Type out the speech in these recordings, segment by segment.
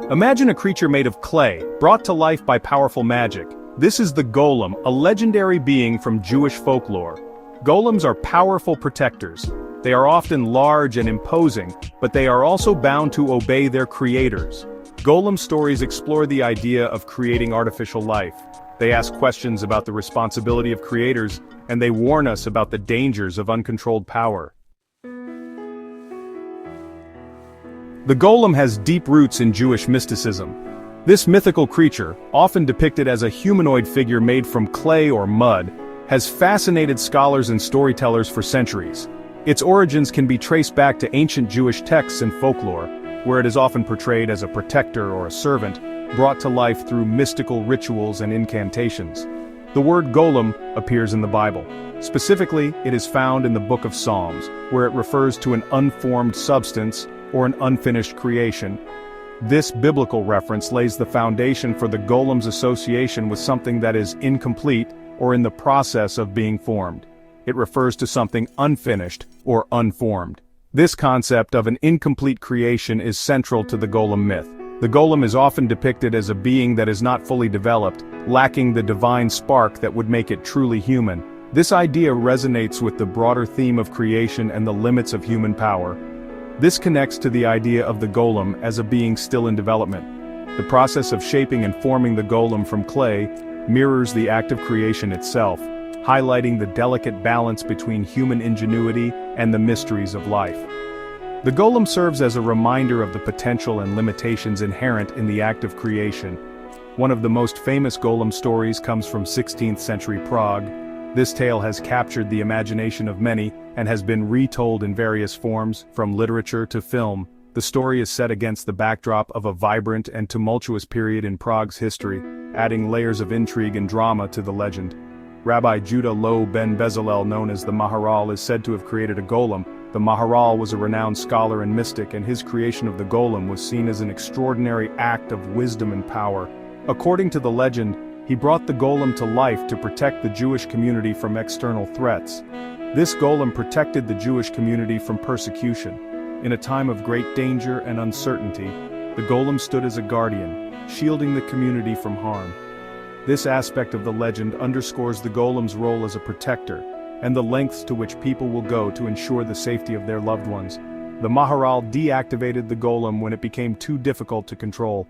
Imagine a creature made of clay, brought to life by powerful magic. This is the golem, a legendary being from Jewish folklore. Golems are powerful protectors. They are often large and imposing, but they are also bound to obey their creators. Golem stories explore the idea of creating artificial life. They ask questions about the responsibility of creators, and they warn us about the dangers of uncontrolled power. The golem has deep roots in Jewish mysticism. This mythical creature, often depicted as a humanoid figure made from clay or mud, has fascinated scholars and storytellers for centuries. Its origins can be traced back to ancient Jewish texts and folklore, where it is often portrayed as a protector or a servant, brought to life through mystical rituals and incantations. The word golem appears in the Bible. Specifically, it is found in the Book of Psalms, where it refers to an unformed substance or an unfinished creation. This biblical reference lays the foundation for the golem's association with something that is incomplete or in the process of being formed. It refers to something unfinished or unformed. This concept of an incomplete creation is central to the golem myth. The golem is often depicted as a being that is not fully developed, lacking the divine spark that would make it truly human. This idea resonates with the broader theme of creation and the limits of human power. This connects to the idea of the golem as a being still in development. The process of shaping and forming the golem from clay mirrors the act of creation itself, highlighting the delicate balance between human ingenuity and the mysteries of life. The golem serves as a reminder of the potential and limitations inherent in the act of creation. One of the most famous golem stories comes from 16th century Prague. This tale has captured the imagination of many and has been retold in various forms, from literature to film. The story is set against the backdrop of a vibrant and tumultuous period in Prague's history, adding layers of intrigue and drama to the legend. Rabbi Judah Loew ben Bezalel, known as the Maharal, is said to have created a golem. The Maharal was a renowned scholar and mystic, and his creation of the golem was seen as an extraordinary act of wisdom and power. According to the legend, he brought the golem to life to protect the Jewish community from external threats. This golem protected the Jewish community from persecution. In a time of great danger and uncertainty, the golem stood as a guardian, shielding the community from harm. This aspect of the legend underscores the golem's role as a protector, and the lengths to which people will go to ensure the safety of their loved ones. The Maharal deactivated the golem when it became too difficult to control.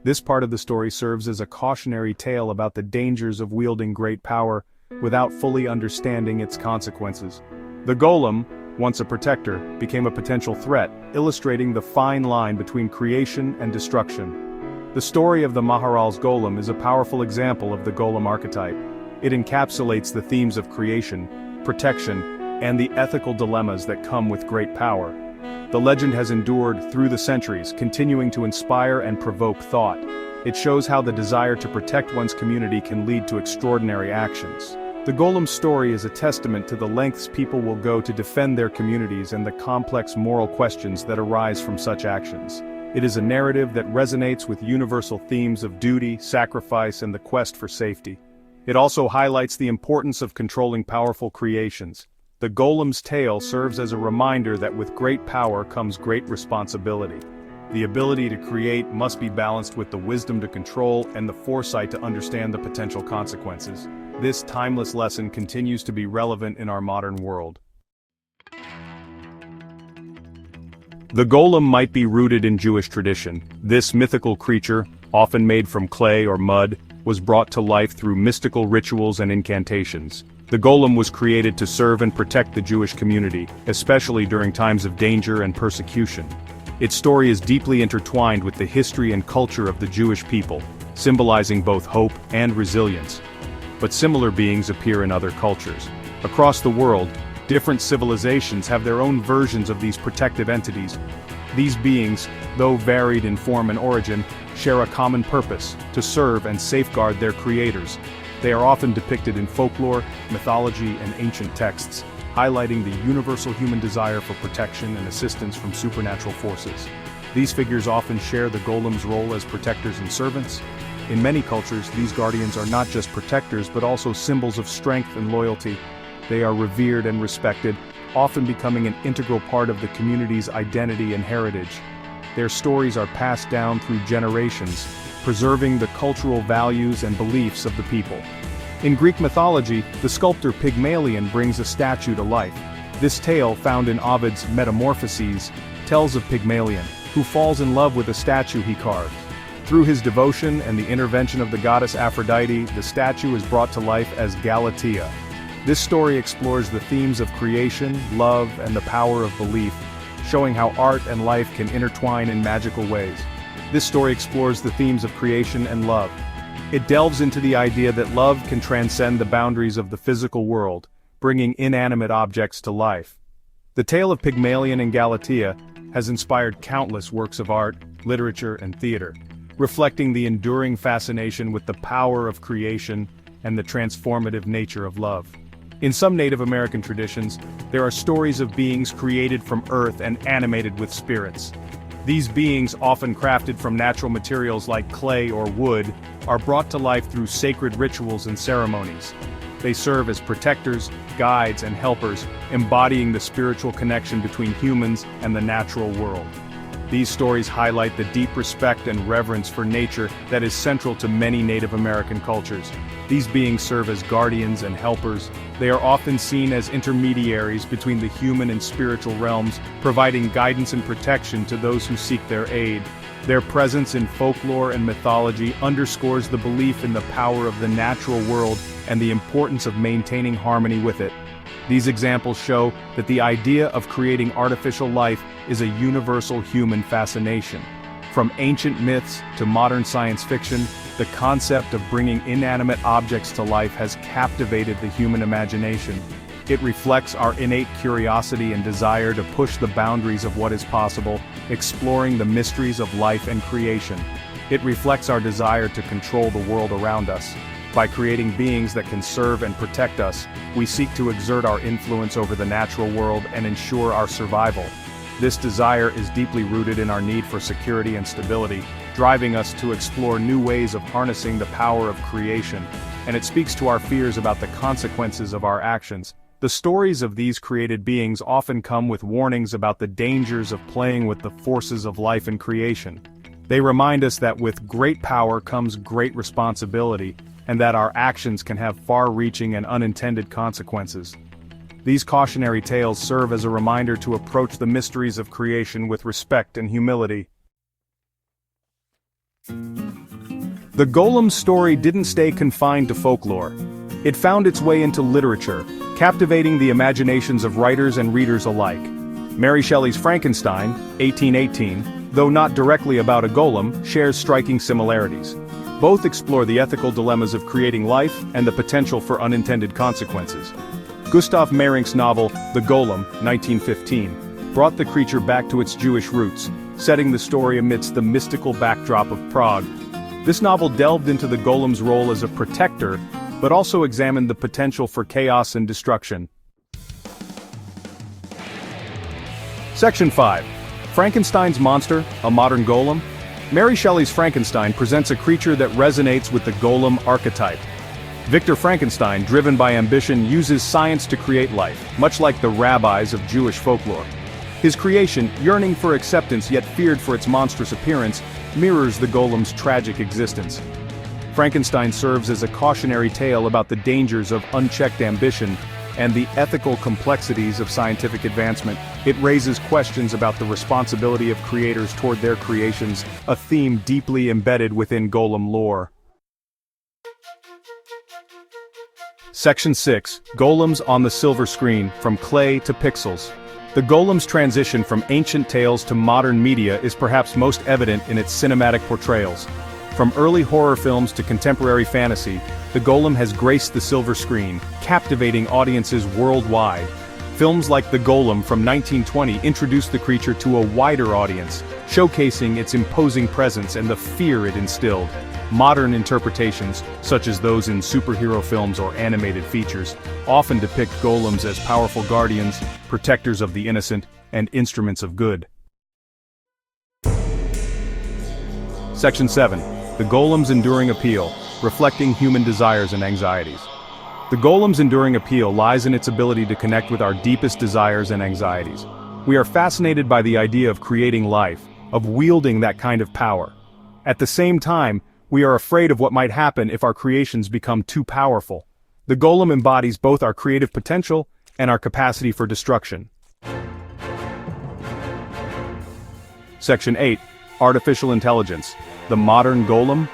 This part of the story serves as a cautionary tale about the dangers of wielding great power without fully understanding its consequences. The golem, once a protector, became a potential threat, illustrating the fine line between creation and destruction. The story of the Maharal's golem is a powerful example of the golem archetype. It encapsulates the themes of creation, protection, and the ethical dilemmas that come with great power. The legend has endured through the centuries, continuing to inspire and provoke thought. It shows how the desire to protect one's community can lead to extraordinary actions. The golem's story is a testament to the lengths people will go to defend their communities and the complex moral questions that arise from such actions. It is a narrative that resonates with universal themes of duty, sacrifice, and the quest for safety. It also highlights the importance of controlling powerful creations. The golem's tale serves as a reminder that with great power comes great responsibility. The ability to create must be balanced with the wisdom to control and the foresight to understand the potential consequences. This timeless lesson continues to be relevant in our modern world. The golem might be rooted in Jewish tradition. This mythical creature, often made from clay or mud, was brought to life through mystical rituals and incantations. The golem was created to serve and protect the Jewish community, especially during times of danger and persecution. Its story is deeply intertwined with the history and culture of the Jewish people, symbolizing both hope and resilience. But similar beings appear in other cultures. Across the world, different civilizations have their own versions of these protective entities. These beings, though varied in form and origin, share a common purpose: to serve and safeguard their creators. They are often depicted in folklore, mythology, and ancient texts, highlighting the universal human desire for protection and assistance from supernatural forces. These figures often share the golem's role as protectors and servants. In many cultures, these guardians are not just protectors but also symbols of strength and loyalty. They are revered and respected, often becoming an integral part of the community's identity and heritage. their stories are passed down through generations, preserving the cultural values and beliefs of the people. In Greek mythology, the sculptor Pygmalion brings a statue to life. This tale, found in Ovid's Metamorphoses, tells of Pygmalion, who falls in love with a statue he carved. Through his devotion and the intervention of the goddess Aphrodite, the statue is brought to life as Galatea. This story explores the themes of creation, love, and the power of belief, showing how art and life can intertwine in magical ways. This story explores the themes of creation and love. It delves into the idea that love can transcend the boundaries of the physical world, bringing inanimate objects to life. The tale of Pygmalion and Galatea has inspired countless works of art, literature, and theater, reflecting the enduring fascination with the power of creation and the transformative nature of love. In some Native American traditions, there are stories of beings created from earth and animated with spirits. These beings, often crafted from natural materials like clay or wood, are brought to life through sacred rituals and ceremonies. They serve as protectors, guides, and helpers, embodying the spiritual connection between humans and the natural world. These stories highlight the deep respect and reverence for nature that is central to many Native American cultures. These beings serve as guardians and helpers. They are often seen as intermediaries between the human and spiritual realms, providing guidance and protection to those who seek their aid. Their presence in folklore and mythology underscores the belief in the power of the natural world and the importance of maintaining harmony with it. These examples show that the idea of creating artificial life is a universal human fascination. From ancient myths to modern science fiction, the concept of bringing inanimate objects to life has captivated the human imagination. It reflects our innate curiosity and desire to push the boundaries of what is possible, exploring the mysteries of life and creation. It reflects our desire to control the world around us. By creating beings that can serve and protect us, we seek to exert our influence over the natural world and ensure our survival. This desire is deeply rooted in our need for security and stability, driving us to explore new ways of harnessing the power of creation, and it speaks to our fears about the consequences of our actions. The stories of these created beings often come with warnings about the dangers of playing with the forces of life and creation. They remind us that with great power comes great responsibility, and that our actions can have far-reaching and unintended consequences. These cautionary tales serve as a reminder to approach the mysteries of creation with respect and humility. The Golem's story didn't stay confined to folklore. It found its way into literature, captivating the imaginations of writers and readers alike. Mary Shelley's Frankenstein, 1818, though not directly about a golem, shares striking similarities. Both explore the ethical dilemmas of creating life and the potential for unintended consequences. Gustav Mehring's novel, The Golem, 1915, brought the creature back to its Jewish roots, setting the story amidst the mystical backdrop of Prague. This novel delved into the golem's role as a protector, but also examined the potential for chaos and destruction. Section 5. Frankenstein's Monster, a Modern Golem? Mary Shelley's Frankenstein presents a creature that resonates with the golem archetype. Victor Frankenstein, driven by ambition, uses science to create life, much like the rabbis of Jewish folklore. His creation, yearning for acceptance yet feared for its monstrous appearance, mirrors the golem's tragic existence. Frankenstein serves as a cautionary tale about the dangers of unchecked ambition and the ethical complexities of scientific advancement. It raises questions about the responsibility of creators toward their creations, a theme deeply embedded within golem lore. Section 6. Golems on the Silver Screen, From Clay to Pixels. The golem's transition from ancient tales to modern media is perhaps most evident in its cinematic portrayals. From early horror films to contemporary fantasy, the golem has graced the silver screen, captivating audiences worldwide. Films like The Golem from 1920 introduced the creature to a wider audience, showcasing its imposing presence and the fear it instilled. Modern interpretations, such as those in superhero films or animated features, often depict golems as powerful guardians, protectors of the innocent, and instruments of good. Section 7. The Golem's Enduring Appeal, Reflecting Human Desires and Anxieties. The golem's enduring appeal lies in its ability to connect with our deepest desires and anxieties. We are fascinated by the idea of creating life, of wielding that kind of power. At the same time, we are afraid of what might happen if our creations become too powerful. The golem embodies both our creative potential and our capacity for destruction. Section 8. Artificial Intelligence. The modern golem?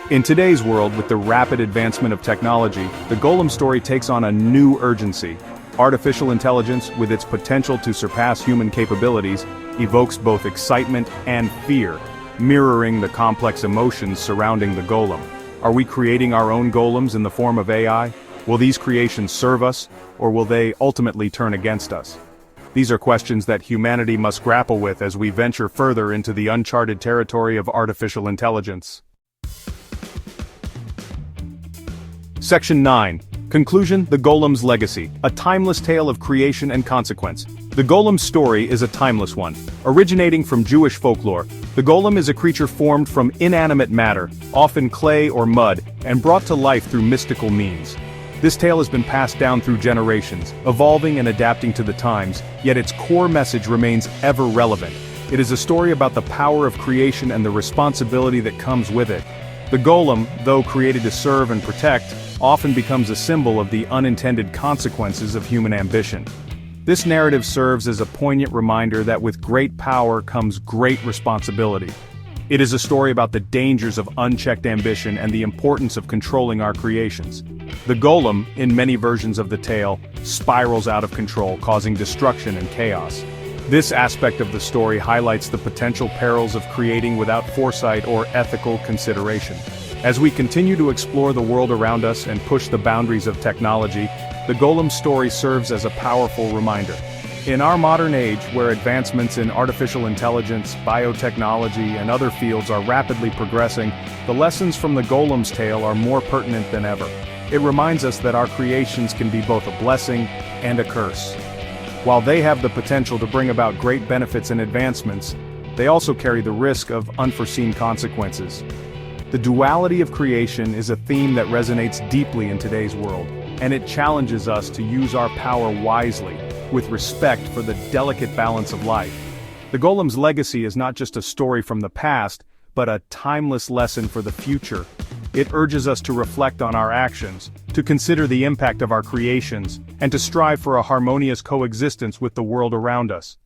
In today's world, with the rapid advancement of technology, the golem story takes on a new urgency. Artificial intelligence, with its potential to surpass human capabilities, evokes both excitement and fear, mirroring the complex emotions surrounding the golem. Are we creating our own golems in the form of AI? Will these creations serve us, or will they ultimately turn against us? These are questions that humanity must grapple with as we venture further into the uncharted territory of artificial intelligence. Section 9. Conclusion: The Golem's Legacy, a timeless tale of creation and consequence. The golem's story is a timeless one. Originating from Jewish folklore, the golem is a creature formed from inanimate matter, often clay or mud, and brought to life through mystical means. This tale has been passed down through generations, evolving and adapting to the times, yet its core message remains ever relevant. It is a story about the power of creation and the responsibility that comes with it. The golem, though created to serve and protect, often becomes a symbol of the unintended consequences of human ambition. This narrative serves as a poignant reminder that with great power comes great responsibility. It is a story about the dangers of unchecked ambition and the importance of controlling our creations. The golem, in many versions of the tale, spirals out of control, causing destruction and chaos. This aspect of the story highlights the potential perils of creating without foresight or ethical consideration. As we continue to explore the world around us and push the boundaries of technology, the golem's story serves as a powerful reminder. In our modern age, where advancements in artificial intelligence, biotechnology, and other fields are rapidly progressing, the lessons from the golem's tale are more pertinent than ever. It reminds us that our creations can be both a blessing and a curse. While they have the potential to bring about great benefits and advancements, they also carry the risk of unforeseen consequences. The duality of creation is a theme that resonates deeply in today's world, and it challenges us to use our power wisely, with respect for the delicate balance of life. The golem's legacy is not just a story from the past, but a timeless lesson for the future. It urges us to reflect on our actions, to consider the impact of our creations, and to strive for a harmonious coexistence with the world around us.